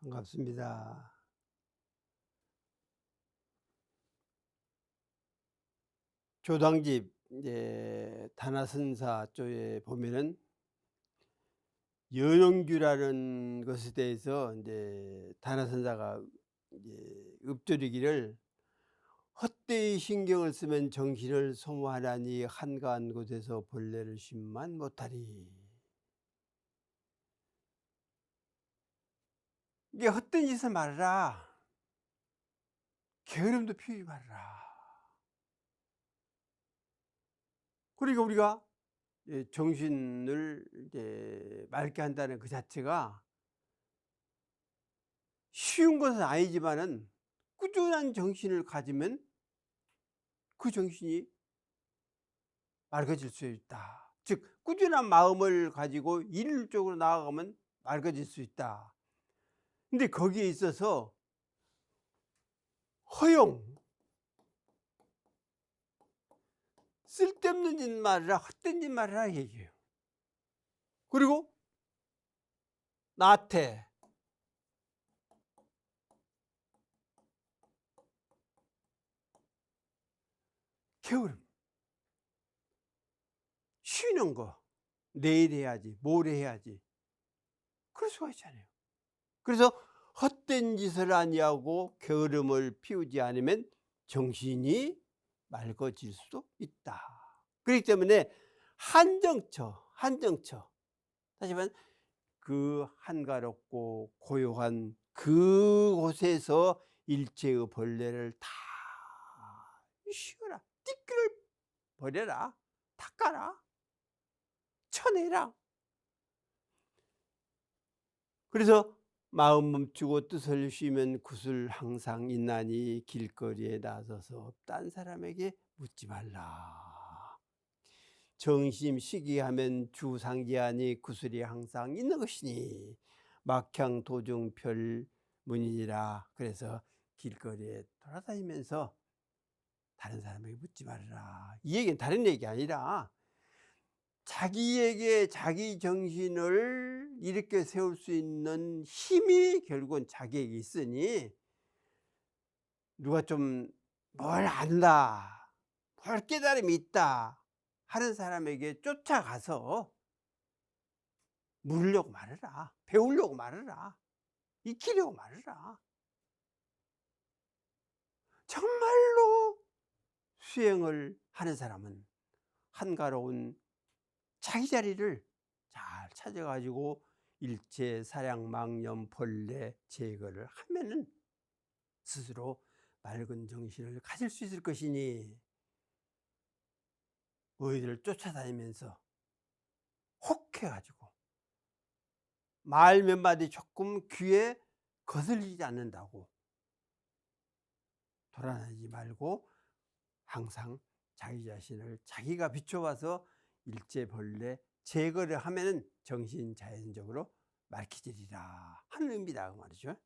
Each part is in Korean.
반갑습니다. 조당집 이제 단화선사 쪽에 보면은 연용규라는 것에 대해서 이제 단화선사가 이제 읊조리기를 "헛되이 신경을 쓰면 정신을 소모하나니 한가한 곳에서 본래를 심만 못하리." 이게 헛된 짓을 말아라. 게으름도 피우지 말아라. 그러니까 우리가 정신을 이제 맑게 한다는 그 자체가 쉬운 것은 아니지만은 꾸준한 정신을 가지면 그 정신이 맑아질 수 있다. 즉 꾸준한 마음을 가지고 일 쪽으로 나아가면 맑아질 수 있다. 근데 거기에 있어서 허용, 쓸데없는 짓 말이라 헛된 짓 말이라 얘기해요. 그리고 나태, 게으름, 쉬는 거 내일 해야지, 모레 해야지, 그럴 수가 있잖아요. 그래서 헛된 짓을 아니하고 게으름을 피우지 않으면 정신이 맑아질 수도 있다. 그렇기 때문에 한정처 다시 말하면 그 한가롭고 고요한 그곳에서 일체의 벌레를 다 쉬어라, 띠끼를 버려라, 닦아라, 쳐내라. 그래서 마음 멈추고 뜻을 쉬면 구슬 항상 있나니 길거리에 나서서 딴 사람에게 묻지 말라. 정심 시기하면 주상기하니 구슬이 항상 있는 것이니 막향 도중 별문이니라. 그래서 길거리에 돌아다니면서 다른 사람에게 묻지 말아라. 이 얘기는 다른 얘기 아니라 자기에게 자기 정신을 일으켜 세울 수 있는 힘이 결국은 자기에게 있으니 누가 좀 뭘 안다, 뭘 깨달음이 있다 하는 사람에게 쫓아가서 물으려고 말해라, 배우려고 말해라, 익히려고 말해라. 정말로 수행을 하는 사람은 한가로운 자기 자리를 잘 찾아가지고 일체 사량 망념 벌레 제거를 하면은 스스로 맑은 정신을 가질 수 있을 것이니 너희들을 쫓아다니면서 혹해가지고 말 몇 마디 조금 귀에 거슬리지 않는다고 돌아다니지 말고 항상 자기 자신을 자기가 비춰봐서 일체 벌레 제거를 하면은 정신 자연적으로 맑혀지리라 하는 의미다 그 말이죠.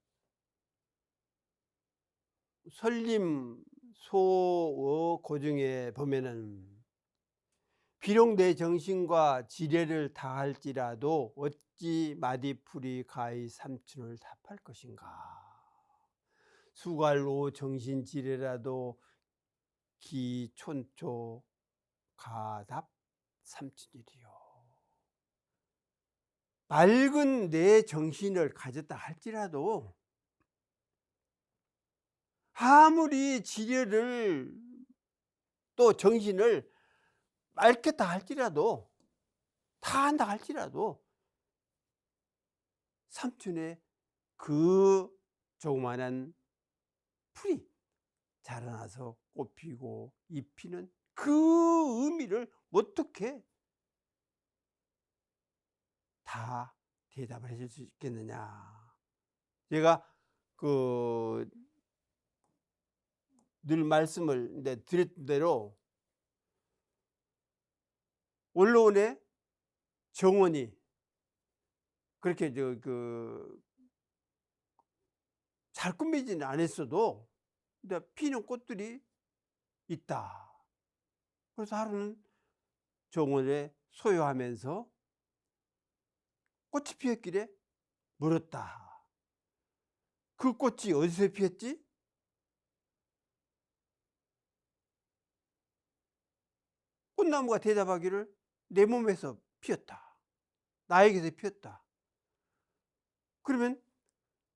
설림 소어 고중에 보면은 비록 내 정신과 지혜를 다할지라도 어찌 마디풀이 가히 삼춘을 답할 것인가. 수갈로 정신 지혜라도 기촌초 가답 삼춘이리요. 맑은 내 정신을 가졌다 할지라도 아무리 지혜를 또 정신을 맑겠다 할지라도 다 한다 할지라도 삼촌의 그 조그만한 풀이 자라나서 꽃피고 잎피는 그 의미를 어떻게 다 대답을 해줄 수 있겠느냐. 제가 그 늘 말씀을 드렸던 대로 원로원의 정원이 그렇게 잘 꾸미지는 않았어도 피는 꽃들이 있다. 그래서 하루는 정원에 소요하면서 꽃이 피었길래 물었다. 그 꽃이 어디서 피었지? 꽃나무가 대답하기를 내 몸에서 피었다. 나에게서 피었다. 그러면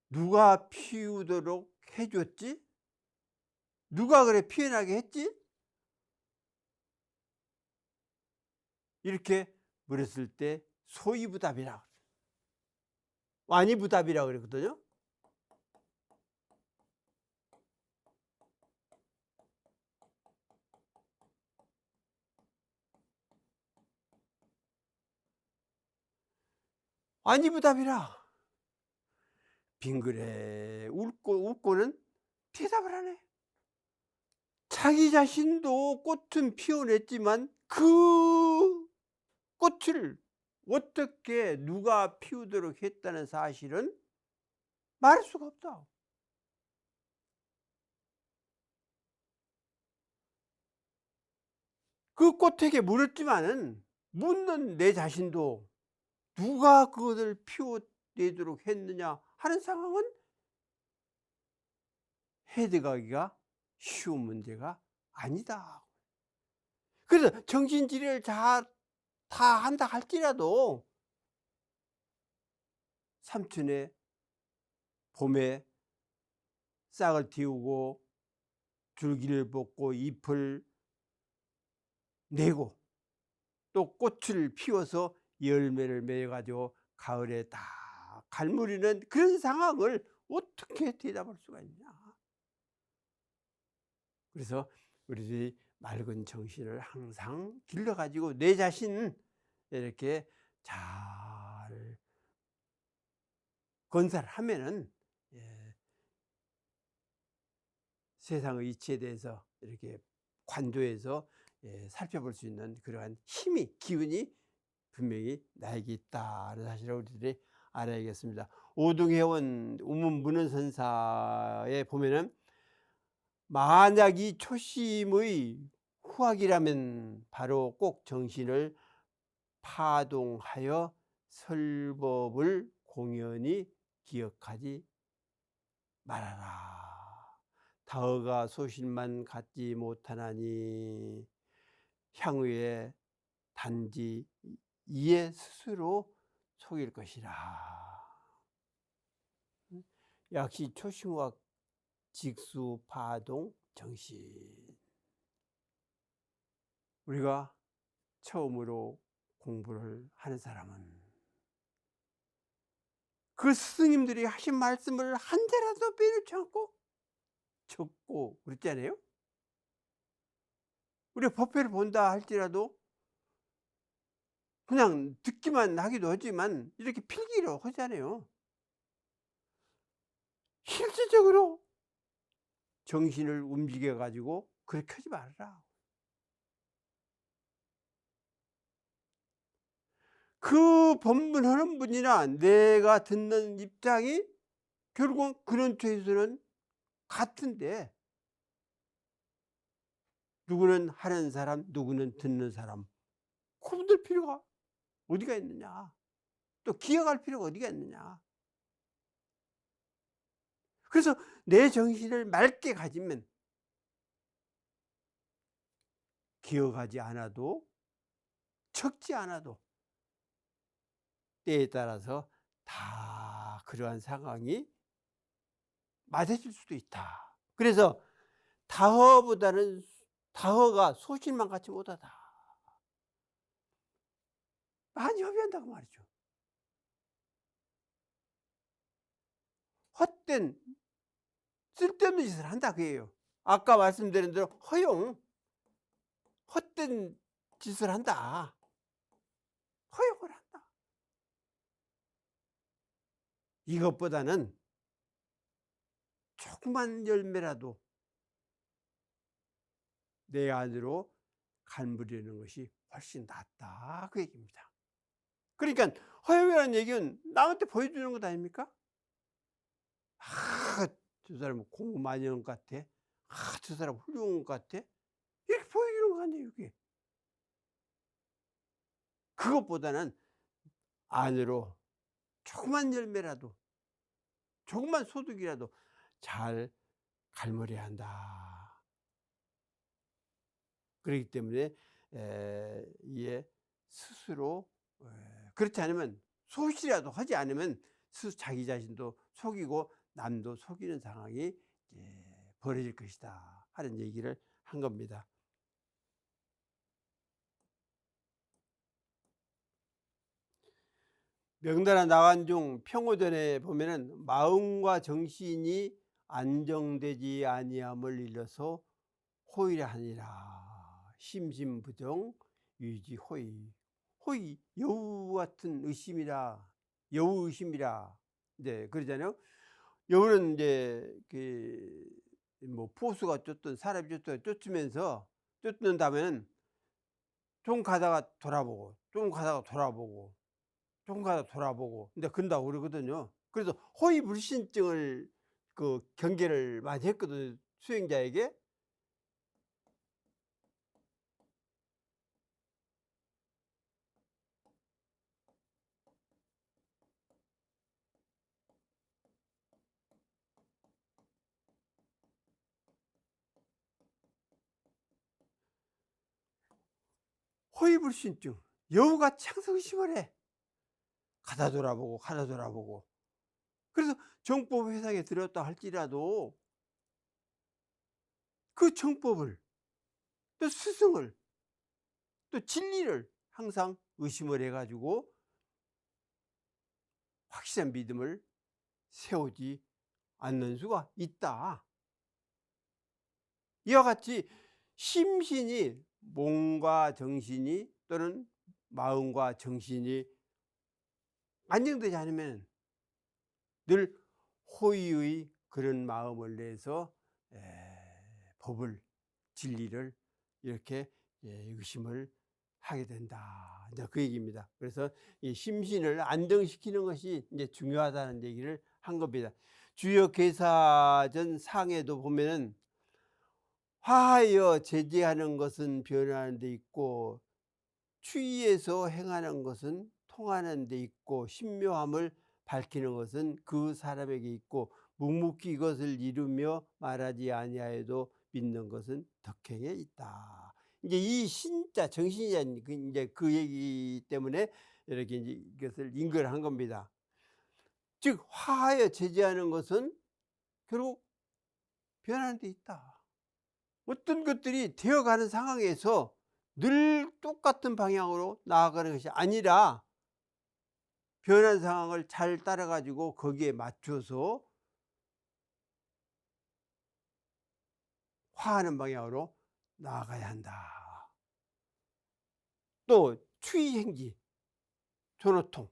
누가 피우도록 해줬지? 누가 그래 피어나게 했지? 이렇게 물었을 때 소이부답이라, 완이부답이라고 그랬거든요. 완이부답이라. 빙그레 웃고는 대답을 하네. 자기 자신도 꽃은 피워냈지만 그 꽃을 어떻게 누가 피우도록 했다는 사실은 말할 수가 없다. 그 꽃에게 물었지만은 묻는 내 자신도 누가 그것을 피워내도록 했느냐 하는 상황은 해결하기가 쉬운 문제가 아니다. 그래서 정신질의를 다 한다 할지라도 삼春에 봄에 싹을 틔우고 줄기를 뽑고 잎을 내고 또 꽃을 피워서 열매를 맺어가지고 가을에 다 갈무리는 그런 상황을 어떻게 대답할 수가 있냐. 그래서 우리들이 맑은 정신을 항상 길러가지고 내 자신 이렇게 잘 건설을 하면은 세상의 이치에 대해서 이렇게 관조해서 살펴볼 수 있는 그러한 힘이, 기운이 분명히 나에게 있다는 사실을 우리들이 알아야겠습니다. 오동회원 우문문헌선사에 보면은 만약 이 초심의 후학이라면 바로 꼭 정신을 파동하여 설법을 공연히 기억하지 말아라. 다허가 소실만 갖지 못하나니 향후에 단지 이에 스스로 속일 것이라. 역시 초심후학 직수 파동 정신. 우리가 처음으로 공부를 하는 사람은 그 스승님들이 하신 말씀을 한 대라도 빼놓지 않고 적고 그랬잖아요. 우리가 법회를 본다 할지라도 그냥 듣기만 하기도 하지만 이렇게 필기로 하잖아요. 실질적으로 정신을 움직여 가지고 그렇게 하지 말아라. 그 법문하는 분이나 내가 듣는 입장이 결국은 그런 쪽에서는 같은데 누구는 하는 사람, 누구는 듣는 사람, 구분될 필요가 어디가 있느냐. 또 기억할 필요가 어디가 있느냐. 그래서 내 정신을 맑게 가지면 기억하지 않아도 적지 않아도 때에 따라서 다 그러한 상황이 맞아질 수도 있다. 그래서 다허가 소실만 갖지 못하다. 많이 협의한다고 말이죠. 헛된 쓸데없는 짓을 한다 그예요. 아까 말씀드린 대로 허용, 헛된 짓을 한다. 허용을 한다. 이것보다는 조그만 열매라도 내 안으로 갈무리는 것이 훨씬 낫다 그 얘기입니다. 그러니까 허용이라는 얘기는 나한테 보여주는 것 아닙니까? 저 사람 공부 많이 하는 것 같아. 저 사람 훌륭한 것 같아. 이렇게 보여주는 거 아니에요 이게. 그것보다는 안으로 조그만 열매라도 조금만 소득이라도 잘 갈무려야 한다. 그렇기 때문에 이에 스스로 그렇지 않으면 소실이라도 하지 않으면 자기 자신도 속이고 남도 속이는 상황이 벌어질 것이다 하는 얘기를 한 겁니다. 명나라 나간중 평호전에 보면은 마음과 정신이 안정되지 아니함을 일러서 호의를 하니라. 심심부정 유지 호의. 호의 여우 같은 의심이라. 여우 의심이라. 네, 그러잖아요. 여우는 이제 그 뭐 포수가 쫓든 사람이 쫓든 쫓으면서 쫓는 다음에는 좀 가다가 돌아보고 좀 가다가 돌아보고 좀 가다가 돌아보고 근데 그런다고 그러거든요. 그래서 호의불신증을 그 경계를 많이 했거든요, 수행자에게. 호의불신증, 여우같이 항상 의심을 해. 가다 돌아보고 가다 돌아보고. 그래서 정법 회상에 들었다 할지라도 그 정법을 또 스승을 또 진리를 항상 의심을 해 가지고 확실한 믿음을 세우지 않는 수가 있다. 이와 같이 심신이 몸과 정신이 또는 마음과 정신이 안정되지 않으면 늘 호의의 그런 마음을 내서 법을 진리를 이렇게 의심을 하게 된다. 이제 그 얘기입니다. 그래서 이 심신을 안정시키는 것이 이제 중요하다는 얘기를 한 겁니다. 주역 계사전 상에도 보면은 화하여 제재하는 것은 변하는 데 있고 추위에서 행하는 것은 통하는 데 있고 신묘함을 밝히는 것은 그 사람에게 있고 묵묵히 이것을 이루며 말하지 아니하여도 믿는 것은 덕행에 있다. 이제 이 신자 정신이란 이제 그 얘기 때문에 이렇게 이제 이것을 인거한 겁니다. 즉 화하여 제재하는 것은 결국 변하는 데 있다. 어떤 것들이 되어가는 상황에서 늘 똑같은 방향으로 나아가는 것이 아니라 변한 상황을 잘 따라 가지고 거기에 맞춰서 화하는 방향으로 나아가야 한다. 또 추이행지, 존호통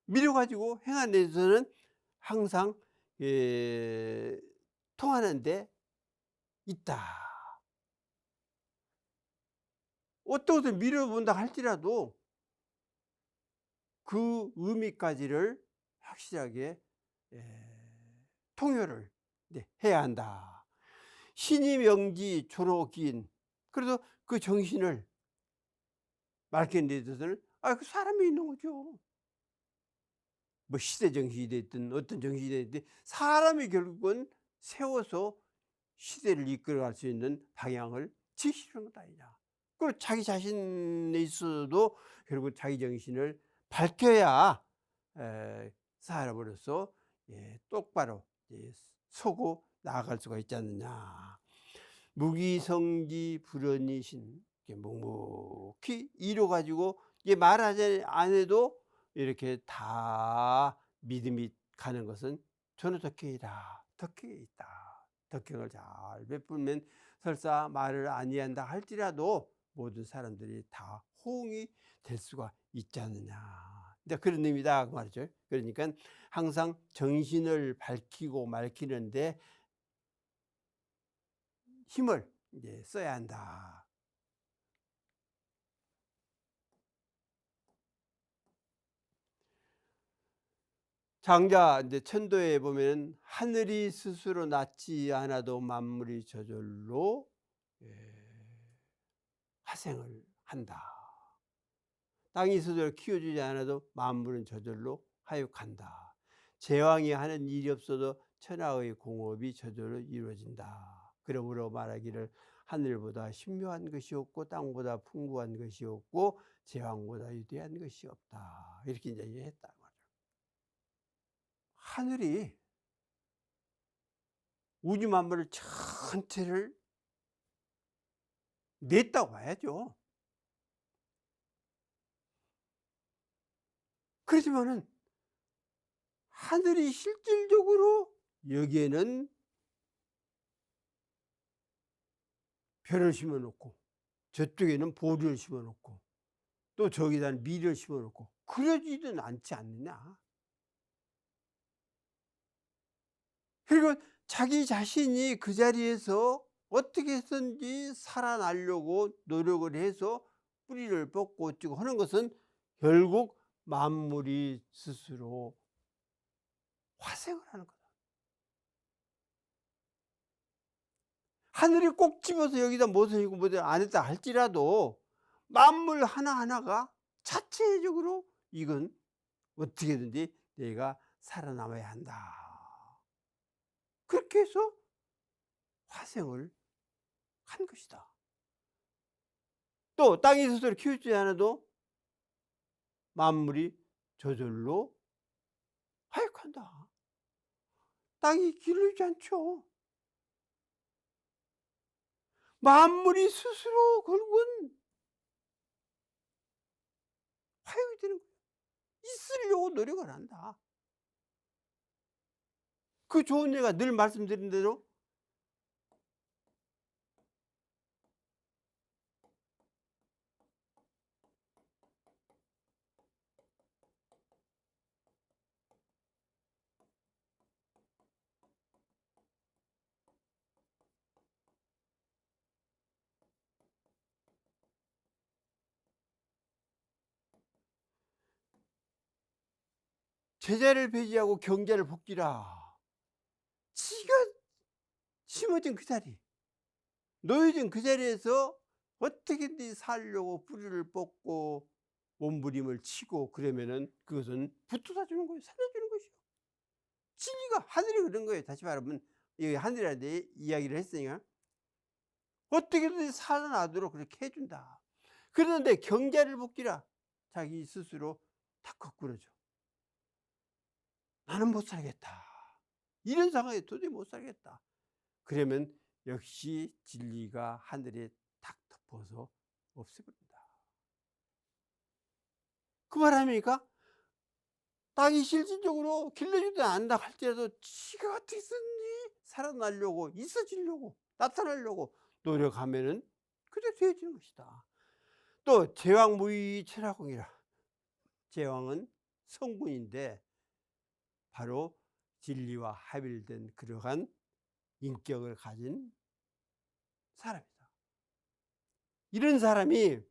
미뤄 가지고 행하는 데서는 항상 통하는 데 있다. 어떤 것을 미뤄본다 할지라도 그 의미까지를 확실하게 통요를 해야 한다. 신이 명지 존호기인. 그래서 그 정신을 맑게 내 뜻을 그 사람이 있는 거죠. 뭐 시대 정신이 됐든 어떤 정신이 됐든 사람이 결국은 세워서 시대를 이끌어갈 수 있는 방향을 지시하는 것 아니냐. 그리고 자기 자신에 있어도 결국 자기 정신을 밝혀야 사람으로서 똑바로 서고 나아갈 수가 있지 않느냐. 무기성지 불언이신 묵묵히 이뤄 가지고 말하지 안 해도 이렇게 다 믿음이 가는 것은 저는 덕행이다. 덕행이 있다. 덕행을 잘 베풀면 설사 말을 아니한다 할지라도 모든 사람들이 다 호응이 될 수가 있지 않느냐. 그런 의미다 그 말이죠. 그러니까 항상 정신을 밝히고 맑히는데 힘을 이제 써야 한다. 장자 이제 천도에 보면 하늘이 스스로 낳지 않아도 만물이 저절로 화생을 한다. 땅이 스스로 키워주지 않아도 만물은 저절로 하육한다. 제왕이 하는 일이 없어도 천하의 공업이 저절로 이루어진다. 그러므로 말하기를 하늘보다 신묘한 것이 없고 땅보다 풍부한 것이 없고 제왕보다 위대한 것이 없다. 이렇게 이제 했다 말이야. 하늘이 우주 만물을 전체를 냈다고 봐야죠. 그렇지만은 하늘이 실질적으로 여기에는 별을 심어 놓고 저쪽에는 보리를 심어 놓고 또 저기다 밀을 심어 놓고 그러지는 않지 않느냐. 그리고 자기 자신이 그 자리에서 어떻게 해서든지 살아나려고 노력을 해서 뿌리를 뽑고 어쩌고 하는 것은 결국 만물이 스스로 화생을 하는 거다. 하늘이 꼭 집어서 여기다 무엇을 이고 뭐든 안 했다 할지라도 만물 하나하나가 자체적으로 이건 어떻게든지 내가 살아남아야 한다. 그렇게 해서 화생을 한 것이다. 또 땅이 스스로 키우지 않아도 만물이 저절로 하역한다. 땅이 기르지 않죠. 만물이 스스로 결국은 화역이 되는 거예요. 있으려고 노력을 한다. 그 좋은 예가 늘 말씀드린 대로 제자를 배제하고 경자를 복지라. 지가 심어진 그 자리, 놓여진 그 자리에서 어떻게든지 살려고 뿌리를 뽑고 몸부림을 치고 그러면은 그것은 붙어다 주는 거예요. 살려주는 것이요. 진리가 하늘이 그런 거예요. 다시 말하면 여기 하늘이라는 데 이야기를 했으니까 어떻게든지 살아나도록 그렇게 해준다. 그런데 경자를 복지라. 자기 스스로 탁 거꾸러져. 나는 못 살겠다. 이런 상황에 도저히 못 살겠다. 그러면 역시 진리가 하늘에 탁 덮어서 없애버린다. 그 말합니까? 땅이 실질적으로 길러주지 않는다 할지라도 지가 어떻게 쓰는지 살아나려고 있어지려고 나타나려고 노력하면은 그게 되어지는 것이다. 또 제왕무의 철학공이라. 제왕은 성군인데 바로 진리와 합일된 그러한 인격을 가진 사람이다. 이런 사람이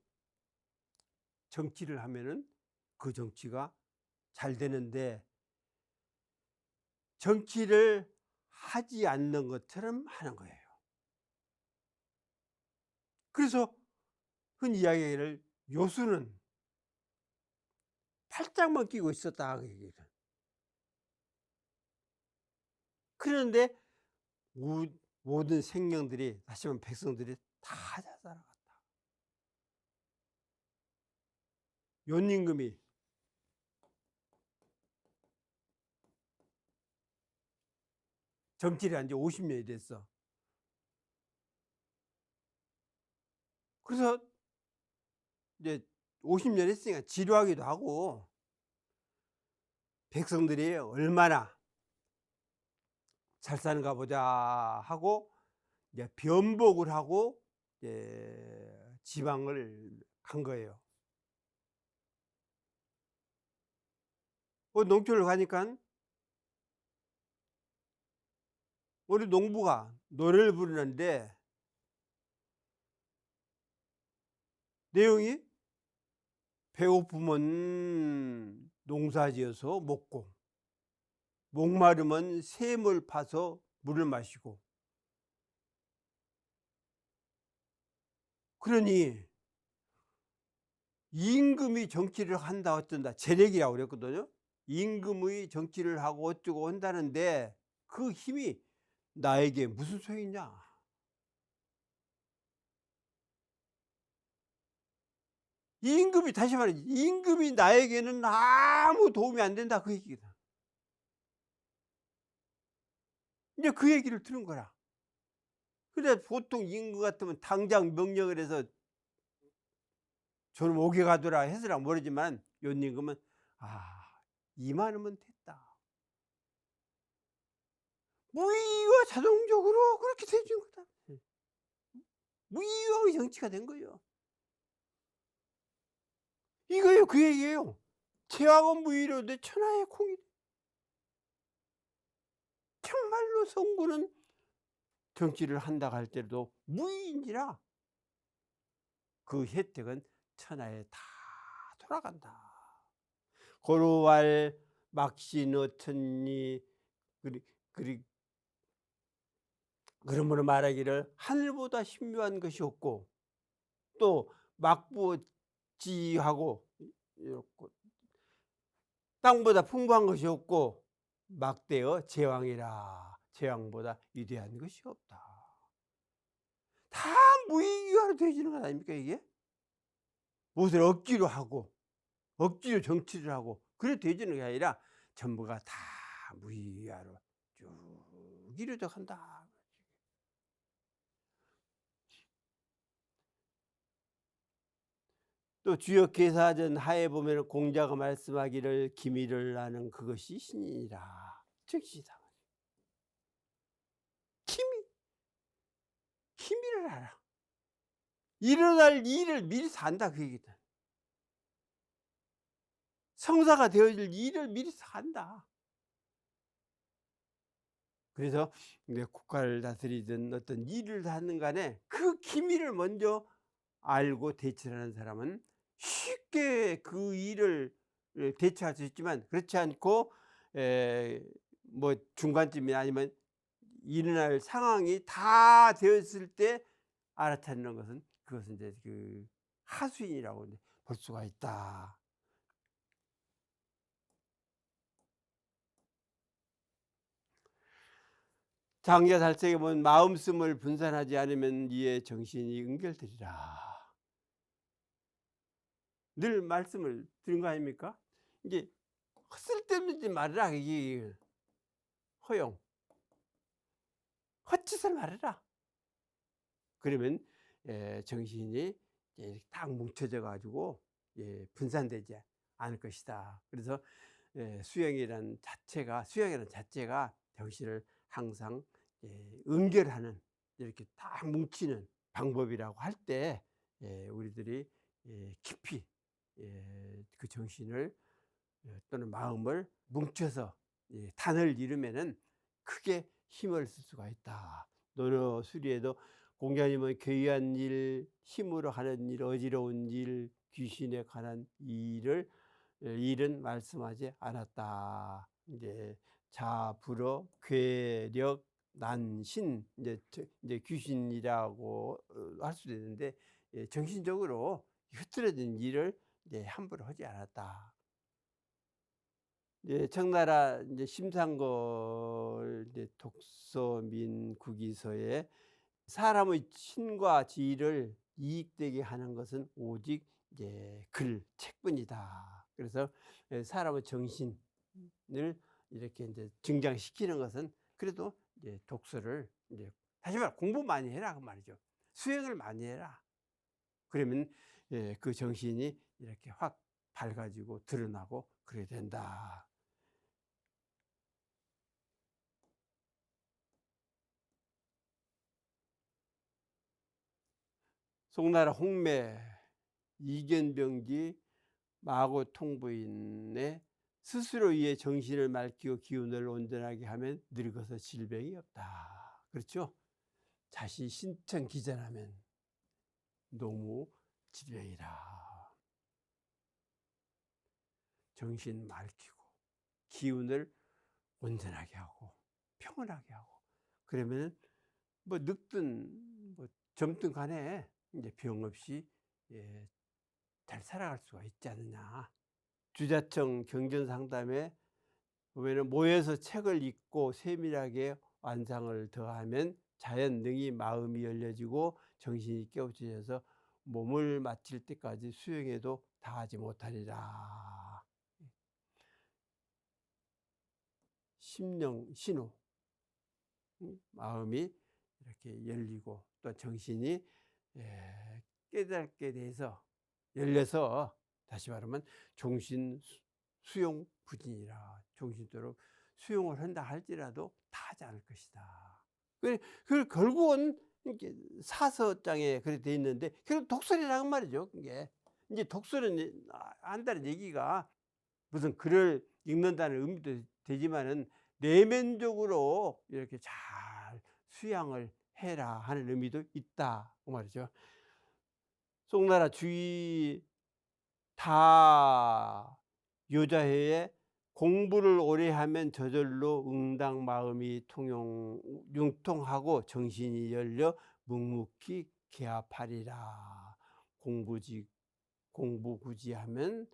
정치를 하면은 그 정치가 잘 되는데 정치를 하지 않는 것처럼 하는 거예요. 그래서 흔히 이야기를 요수는 팔짱만 끼고 있었다. 그런데 모든 생명들이 다시 말하면 백성들이 다 자살하갔다. 연임금이 정치를 한 지 50년이 됐어. 그래서 이제 50년 했으니까 지루하기도 하고 백성들이 얼마나 잘 사는가 보자 하고 이제 변복을 하고 이제 지방을 간 거예요. 농촌을 가니까 우리 농부가 노래를 부르는데 내용이 배고프면 농사지어서 먹고 목마르면 샘을 파서 물을 마시고 그러니 임금이 정치를 한다 어쩐다 재력이라고 그랬거든요. 임금의 정치를 하고 어쩌고 한다는데 그 힘이 나에게 무슨 소용이냐? 임금이, 다시 말해 임금이 나에게는 아무 도움이 안 된다, 그 얘기거든. 이제 그 얘기를 들은 거라. 근데 보통 임금 같으면 당장 명령을 해서 저놈 오게 가두라 했으라 모르지만 요 임금은 이만하면 됐다. 무의가 자동적으로 그렇게 돼준 거다. 무의의 정치가 된 거예요. 이거예요, 그 얘기예요. 제왕은 무의로 내 천하의 콩이. 정말로 성군은 정치를 한다 할 때도 무의인지라 그 혜택은 천하에 다 돌아간다. 고루왈 막신어천리, 그러므로 말하기를 하늘보다 신묘한 것이 없고 또 막부지하고 땅보다 풍부한 것이 없고 막대어 제왕이라, 제왕보다 위대한 것이 없다. 다 무의기화로 되어지는 것 아닙니까 이게? 무엇을 억지로 하고 억지로 정치를 하고 그래 되어지는 게 아니라 전부가 다 무의기화로 쭉 이루어져간다. 또 주역계사전 하에 보면 공자가 말씀하기를 기미를 아는 그것이 신이니라. 즉시다. 기미를 알아. 일어날 일을 미리 산다, 그 얘기다. 성사가 되어질 일을 미리 산다. 그래서 국가를 다스리든 어떤 일을 하는 간에 그 기미를 먼저 알고 대처를 하는 사람은 쉽게 그 일을 대처할 수 있지만, 그렇지 않고 뭐 중간쯤이 아니면 일어날 상황이 다 되었을 때 알아차리는 것은, 그것은 이제 그 하수인이라고 볼 수가 있다. 장자살생에 보면 마음씀을 분산하지 않으면 이에 정신이 응결되리라. 늘 말씀을 드린 거 아닙니까? 이제 쓸데없는 말이라, 이게 허용, 헛짓을 말해라. 그러면 정신이 딱 뭉쳐져 가지고 분산되지 않을 것이다. 그래서 수행이라는 자체가 정신을 항상 응결하는, 이렇게 딱 뭉치는 방법이라고 할 때 우리들이 깊이 그 정신을 또는 마음을 뭉쳐서 단을 이루면은 크게 힘을 쓸 수가 있다. 노노 수리에도 공자님은 괴이한 일, 힘으로 하는 일, 어지러운 일, 귀신에 관한 일은 말씀하지 않았다. 이제 자불어, 괴력, 난신, 이제 귀신이라고 할 수도 있는데 정신적으로 흐트러진 일을 함부로 하지 않았다. 청나라 심상걸 독서민국이서에 사람의 신과 지위를 이익되게 하는 것은 오직 책뿐이다. 그래서 사람의 정신을 이렇게 증장시키는 것은 그래도 독서를, 다시 말해 공부 많이 해라 그 말이죠. 수행을 많이 해라. 그러면 그 정신이 이렇게 확 밝아지고 드러나고 그래야 된다. 송나라 홍매 이견병기 마고통부인의 스스로 이의 정신을 맑히고 기운을 온전하게 하면 늙어서 질병이 없다. 그렇죠? 자신이 신천 기전하면 너무 질병이라. 정신 맑히고 기운을 온전하게 하고 평온하게 하고 그러면 뭐 늙든 뭐 젊든 간에 이제 병 없이 잘 살아갈 수가 있지 않느냐. 주자청 경전상담에 보면은 모여서 책을 읽고 세밀하게 완상을 더하면 자연 능히 마음이 열려지고 정신이 깨우쳐져서 몸을 마칠 때까지 수행해도 다하지 못하리라. 심령 신호, 마음이 이렇게 열리고 또 정신이 깨닫게 돼서 열려서, 다시 말하면 종신 수용 부진이라, 종신도록 수용을 한다 할지라도 다 하지 않을 것이다. 그 결국은 이렇게 사서장에 그렇게 돼 있는데 결국 독설이라는 말이죠. 이게 이제 독설은 한다는 얘기가 무슨 글을 읽는다는 의미도 되지만은 내면적으로 이렇게 잘 수양을 해라 하는 의미도 있다 그 말이죠. 송나라 주의 다 요자회에 공부를 오래 하면 저절로 응당 마음이 융통하고 정신이 열려 묵묵히 개합하리라. 공부 굳이 하면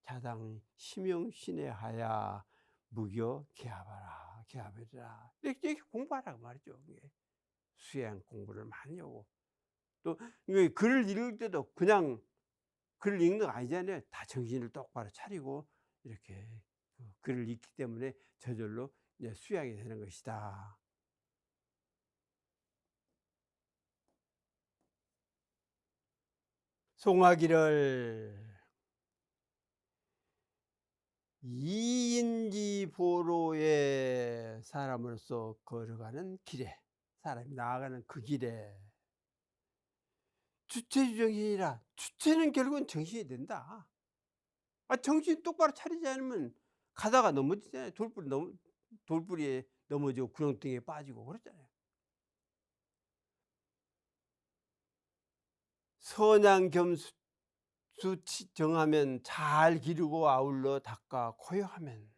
자당 심용신해하야 무교 개합하리라. 이렇게 공부하라고 말이죠. 수양 공부를 많이 하고, 또 글을 읽을 때도 그냥 글을 읽는 거 아니잖아요. 다 정신을 똑바로 차리고 이렇게 글을 읽기 때문에 저절로 수양이 되는 것이다. 송하기를 이인지보로의 사람으로서 걸어가는 길에, 사람이 나아가는 그 길에 주체주정신이라, 주체는 결국은 정신이 된다. 정신 똑바로 차리지 않으면 가다가 넘어지잖아요. 돌부리에 넘어지고 구렁텅이에 빠지고 그러잖아요. 선양 겸수 정하면 잘 기르고 아울러 닦아 고요하면,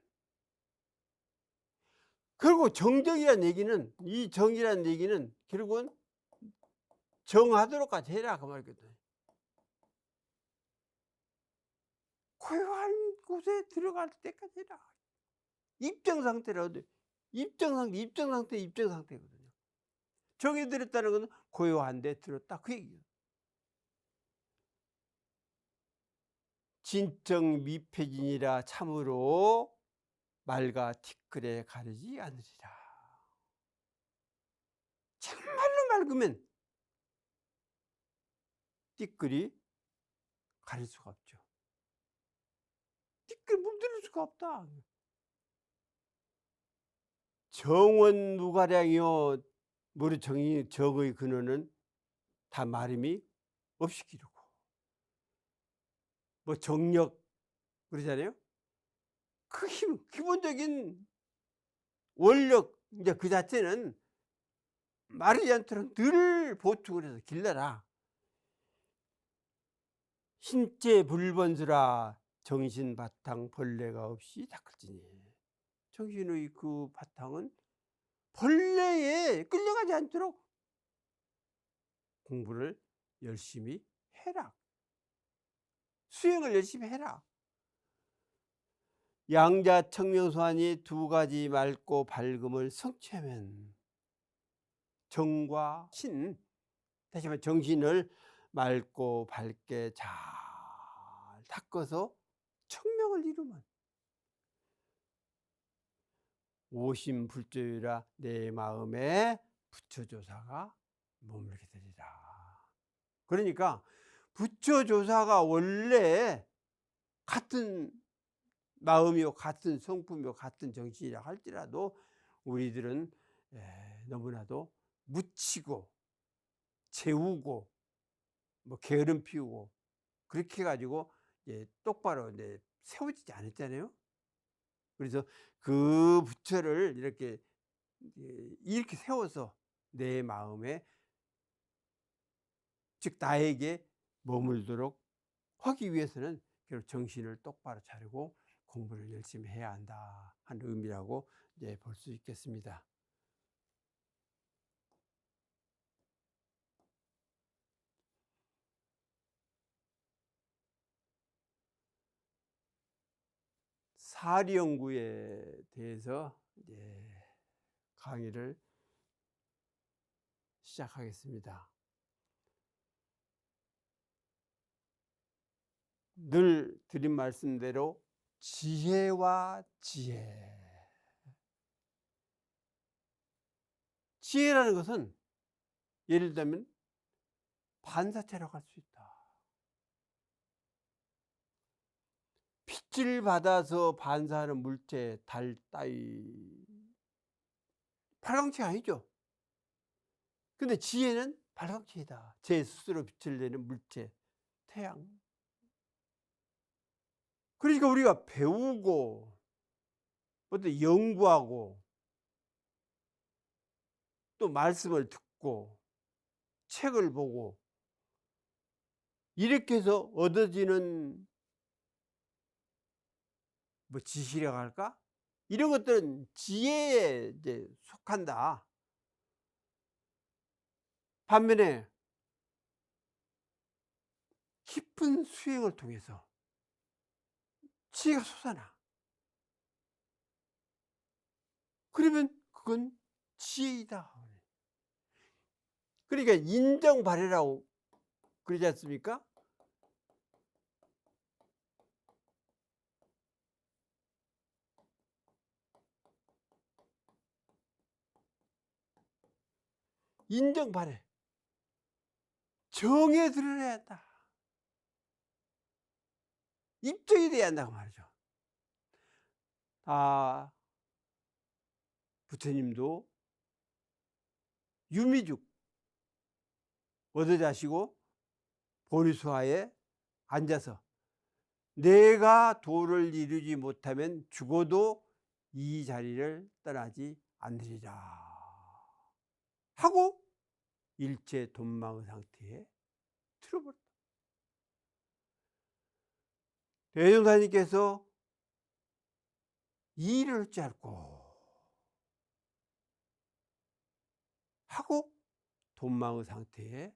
그리고 정정이라는 얘기는, 이 정이라는 얘기는 결국은 정하도록까지 해라 그 말이거든. 고요한 곳에 들어갈 때까지 해라. 입정 상태거든요. 정이 들었다는 것은 고요한데 들었다 그 얘기예요. 진정 미패진이라 참으로 말과 티끌에 가르지 않으리라. 참말로 맑으면 티끌이 가릴 수가 없죠. 티끌 물들일 수가 없다. 정원 무가량이요 무릇 정의 근원은 다 말음이 없이 기르고, 뭐 정력 그러잖아요. 그 힘, 기본적인 원력, 이제 그 자체는 마르지 않도록 늘 보충을 해서 길러라. 신체 불번수라 정신 바탕 벌레가 없이 닦을지니. 정신의 그 바탕은 벌레에 끌려가지 않도록 공부를 열심히 해라. 수행을 열심히 해라. 양자 청명소환이 두 가지 맑고 밝음을 성취하면 정과 신, 다시 말해 정신을 맑고 밝게 잘 닦아서 청명을 이루면 오심불조유라 내 마음에 부처조사가 머물게 되리라. 그러니까 부처조사가 원래 같은 마음이요 같은 성품이요 같은 정신이라 할지라도 우리들은 너무나도 묻히고 재우고 뭐 게으름 피우고 그렇게 해가지고 똑바로 세워지지 않았잖아요. 그래서 그 부처를 이렇게 세워서 내 마음에, 즉 나에게 머물도록 하기 위해서는 결국 정신을 똑바로 차리고 공부를 열심히 해야 한다 하는 의미라고 볼 수 있겠습니다. 사리연구에 대해서 강의를 시작하겠습니다. 늘 드린 말씀대로 지혜와 지혜. 지혜라는 것은 예를 들면 반사체라고 할 수 있다. 빛을 받아서 반사하는 물체, 달, 따위, 발광체가 아니죠. 근데 지혜는 발광체이다. 제 스스로 빛을 내는 물체, 태양. 그러니까 우리가 배우고 어떤 연구하고 또 말씀을 듣고 책을 보고 이렇게 해서 얻어지는 뭐 지식이라고 할까? 이런 것들은 지혜에 이제 속한다. 반면에 깊은 수행을 통해서 지혜가 솟아나. 그러면 그건 지혜이다. 그러니까 인정 발휘라고 그러지 않습니까? 인정 발휘. 정에 드러나야 한다. 입증이 돼야 한다고 말이죠. 부처님도 유미죽 얻어자시고 보리수화에 앉아서 내가 도를 이루지 못하면 죽어도 이 자리를 떠나지 않으리라 하고 일체 돈망의 상태에 들어버렸다. 대종사님께서 이 일을 어찌 할꼬 하고 돈망의 상태에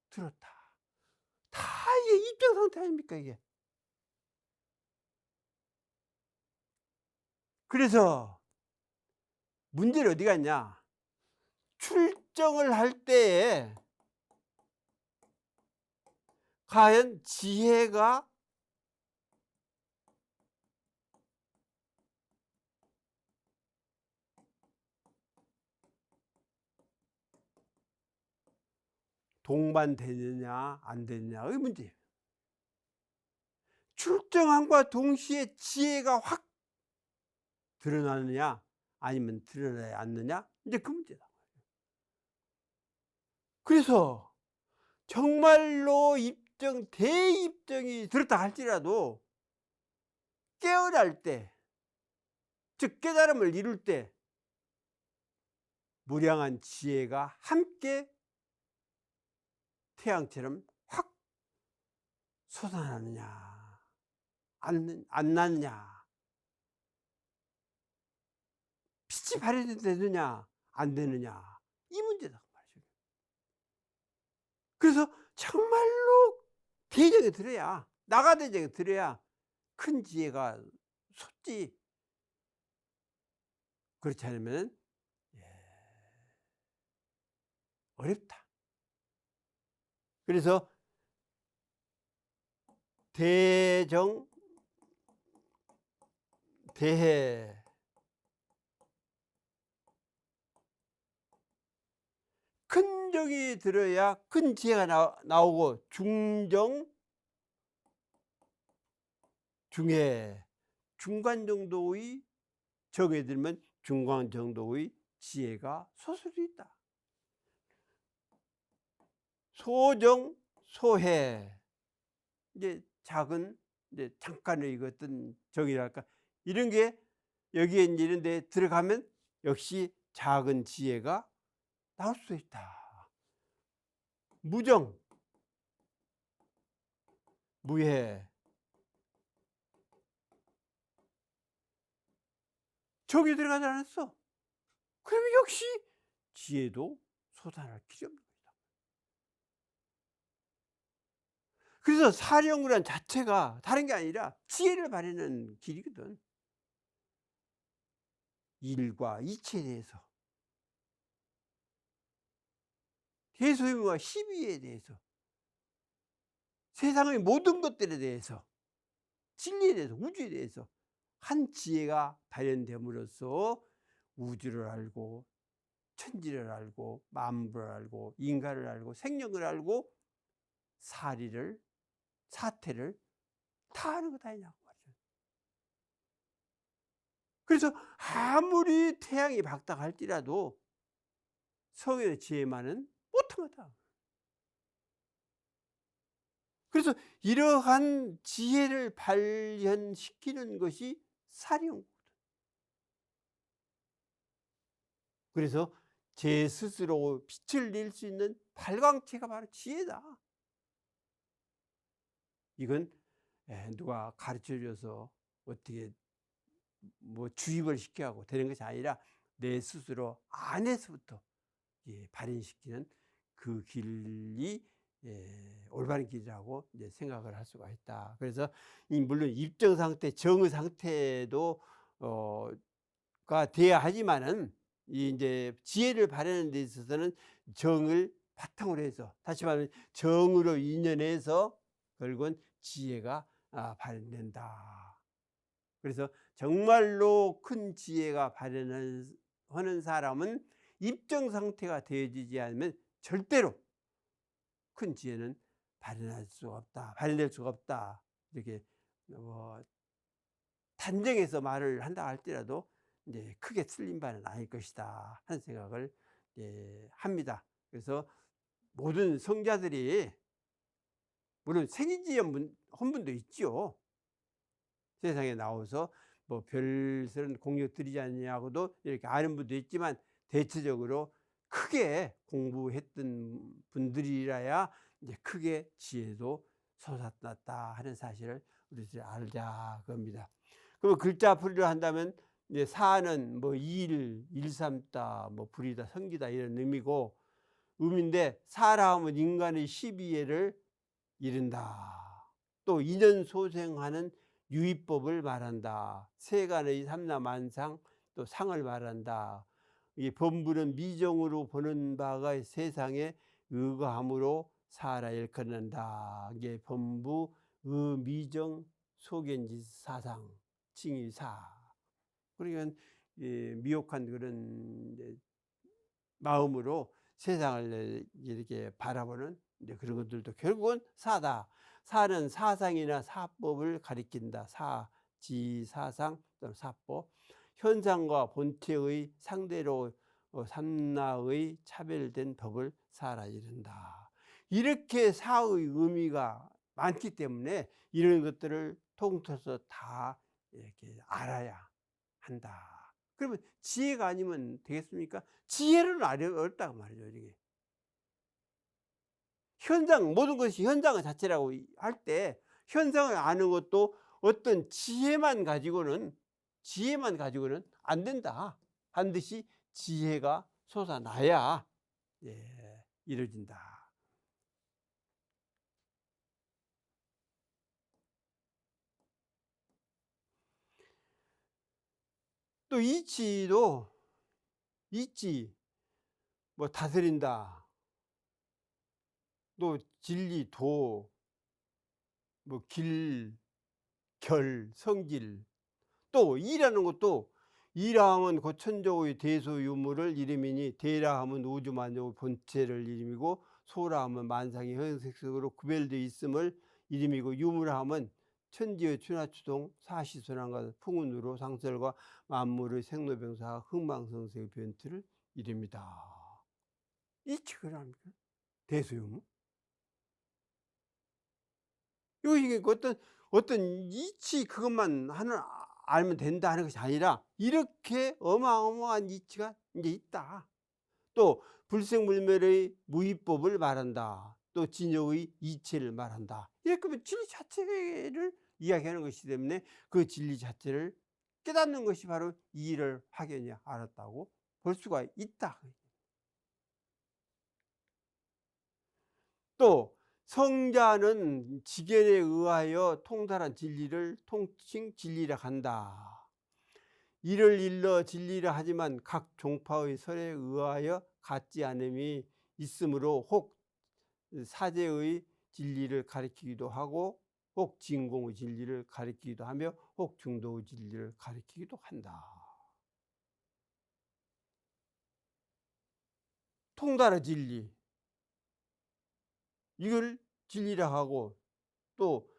들었다. 다 이게 입증 상태 아닙니까 이게. 그래서 문제는 어디 갔냐. 출정을 할 때에 과연 지혜가 동반되느냐 안 되느냐의 문제예요. 출정함과 동시에 지혜가 확 드러나느냐 아니면 드러나지 않느냐 이제 그 문제다. 그래서 정말로 입증 대입증이 들었다 할지라도 깨어날 때, 즉 깨달음을 이룰 때 무량한 지혜가 함께 태양처럼 확 솟아나느냐 안 나느냐, 빛이 발휘되느냐 안 되느냐 이 문제다 말이죠. 그래서 정말로 대정에 들어야, 나가 대정에 들어야 큰 지혜가 솟지. 그렇지 않으면 어렵다. 그래서 대정, 대해, 큰 정이 들어야 큰 지혜가 나오고 중정, 중해, 중간 정도의 정에 들면 중간 정도의 지혜가 솟을 수 있다. 소정, 소해, 이제 작은 이제 잠깐의 어떤 정이랄까 이런 게 여기에 이런 데 들어가면 역시 작은 지혜가 나올 수 있다. 무정, 무해, 정이 들어가지 않았어. 그러면 역시 지혜도 솟아날 길이 없는 것이다. 그래서 사령구란 자체가 다른 게 아니라 지혜를 바라는 길이거든. 일과 이치에 대해서, 대소유무와 시비에 대해서, 세상의 모든 것들에 대해서, 진리에 대해서, 우주에 대해서 한 지혜가 발현됨으로써 우주를 알고 천지를 알고 만물을 알고 인간을 알고 생명을 알고 사리를, 사태를 다 아는 것 아니냐고 말이죠. 그래서 아무리 태양이 박닥할지라도 성인의 지혜만은 못합니다. 그래서 이러한 지혜를 발현시키는 것이 사리연구거든. 그래서 제 스스로 빛을 낼 수 있는 발광체가 바로 지혜다. 이건 누가 가르쳐줘서 어떻게 뭐 주입을 시켜하고 되는 것이 아니라 내 스스로 안에서부터 발현시키는 그 길이 올바른 길이라고 이제 생각을 할 수가 있다. 그래서 물론 입정 상태, 정의 상태도 가 돼야 하지만은 이제 지혜를 발현하는 데 있어서는 정을 바탕으로 해서, 다시 말하면 정으로 인연해서 결국은 지혜가 발현된다. 그래서 정말로 큰 지혜가 발현하는 사람은 입정 상태가 되어지지 않으면 절대로 큰 지혜는 발현할 수가 없다, 발현될 수가 없다. 이렇게 단정해서 말을 한다 할지라도 이제 크게 틀린 바는 아닐 것이다 하는 생각을 합니다. 그래서 모든 성자들이, 물론 생인지연 헌분도 있죠. 세상에 나와서 뭐 별스런 공력 드리지 않냐고도 이렇게 아는 분도 있지만, 대체적으로 크게 공부했던 분들이라야 이제 크게 지혜도 솟았다 하는 사실을 우리들이 알자 겁니다. 그럼 글자 풀이를 한다면 이제 사는 뭐 일삼다, 뭐 불이다, 성기다 이런 의미고, 의미인데 사람은 인간의 12예를 이른다. 또 인연 소생하는 유의법을 말한다. 세간의 삼라만상, 또 상을 말한다. 이 범부는 미정으로 보는 바가 세상에 의거함으로 사라 일컫는다. 이게 범부, 미정, 소견지, 사상, 칭의사. 그러니까 미혹한 그런 마음으로 세상을 이렇게 바라보는 그런 것들도 결국은 사다. 사는 사상이나 사법을 가리킨다. 사, 지, 사상, 사법. 현상과 본체의 상대로 삼라의 차별된 법을 사라 이른다. 이렇게 사의 의미가 많기 때문에 이런 것들을 통틀어서 다 이렇게 알아야 한다. 그러면 지혜가 아니면 되겠습니까? 지혜를 어렵다고 말이죠. 이게 현상, 모든 것이 현상의 자체라고 할 때 현상을 아는 것도 어떤 지혜만 가지고는 안 된다. 반드시 지혜가 솟아나야 이루어진다. 또 이치도 뭐 다스린다, 또 진리, 도, 뭐 길, 결, 성질, 또 이라는 것도, 이라함은 그 천조의 대소유무를 이름이니, 대라함은 우주만족의 본체를 이름이고, 소라함은 만상의 형색적으로 구별되어 있음을 이름이고, 유무라함은 천지의 추나추동 사시순환과 풍운으로 상설과 만물의 생로병사 흥망성쇠의 변투를 이릅니다. 이치 그럽니까? 대소유무? 이게 어떤 이치 그것만 알면 된다 하는 것이 아니라, 이렇게 어마어마한 이치가 이제 있다. 또 불생불멸의 무위법을 말한다. 또 진여의 이치를 말한다. 이렇게 하면 진리 자체를 이야기하는 것이기 때문에 그 진리 자체를 깨닫는 것이 바로 이 일을 확연히 알았다고 볼 수가 있다. 또 성자는 지견에 의하여 통달한 진리를 통칭 진리라 한다. 이를 일러 진리라 하지만 각 종파의 설에 의하여 같지 않음이 있으므로 혹 사제의 진리를 가리키기도 하고 혹 진공의 진리를 가리키기도 하며 혹 중도의 진리를 가리키기도 한다. 통달의 진리, 이걸 진리라 하고 또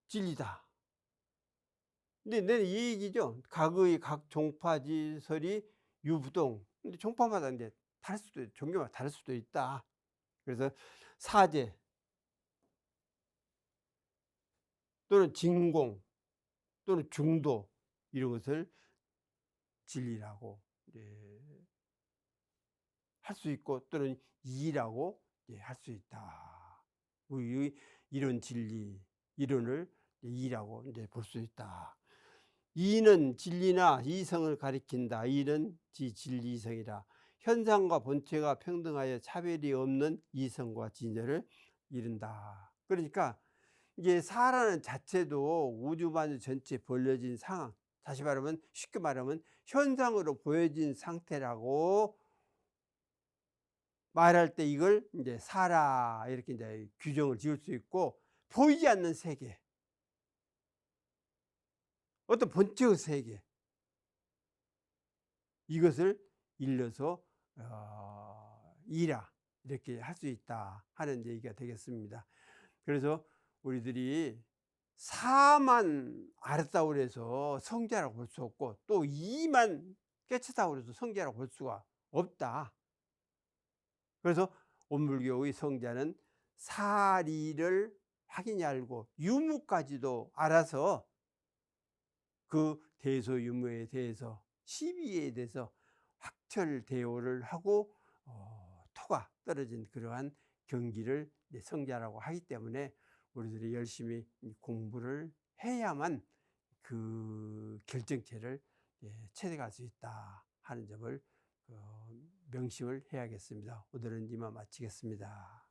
진리다. 근데 내는 이 얘기죠. 각의 각 종파지설이 유부동. 근데 종파마다 이제 다를 수도 있, 종교마다 다를 수도 있다. 그래서 사제 또는 진공 또는 중도 이런 것을 진리라고 할 수 있고 또는 이라고 할 수 있다. 이런 진리, 이론을 이라고 이제 볼 수 있다. 이는 진리나 이성을 가리킨다. 이는 진리이성이라. 현상과 본체가 평등하여 차별이 없는 이성과 진여를 이룬다. 그러니까 이게 사라는 자체도 우주만유 전체에 벌려진 상황, 다시 말하면 쉽게 말하면 현상으로 보여진 상태라고 말할 때 이걸 이제 사라 이렇게 이제 규정을 지을 수 있고, 보이지 않는 세계, 어떤 본체의 세계, 이것을 일러서 이라 이렇게 할 수 있다 하는 얘기가 되겠습니다. 그래서 우리들이 사만 알았다고 해서 성자라고 볼 수 없고 또 이만 깨쳤다고 해서 성자라고 볼 수가 없다. 그래서 온불교의 성자는 사리를 확인히 알고 유무까지도 알아서 그 대소유무에 대해서 시비에 대해서 확철대오를 하고 토가 떨어진 그러한 경기를 성자라고 하기 때문에 우리들이 열심히 공부를 해야만 그 결정체를 체득할 수 있다 하는 점을 명심을 해야겠습니다. 오늘은 이만 마치겠습니다.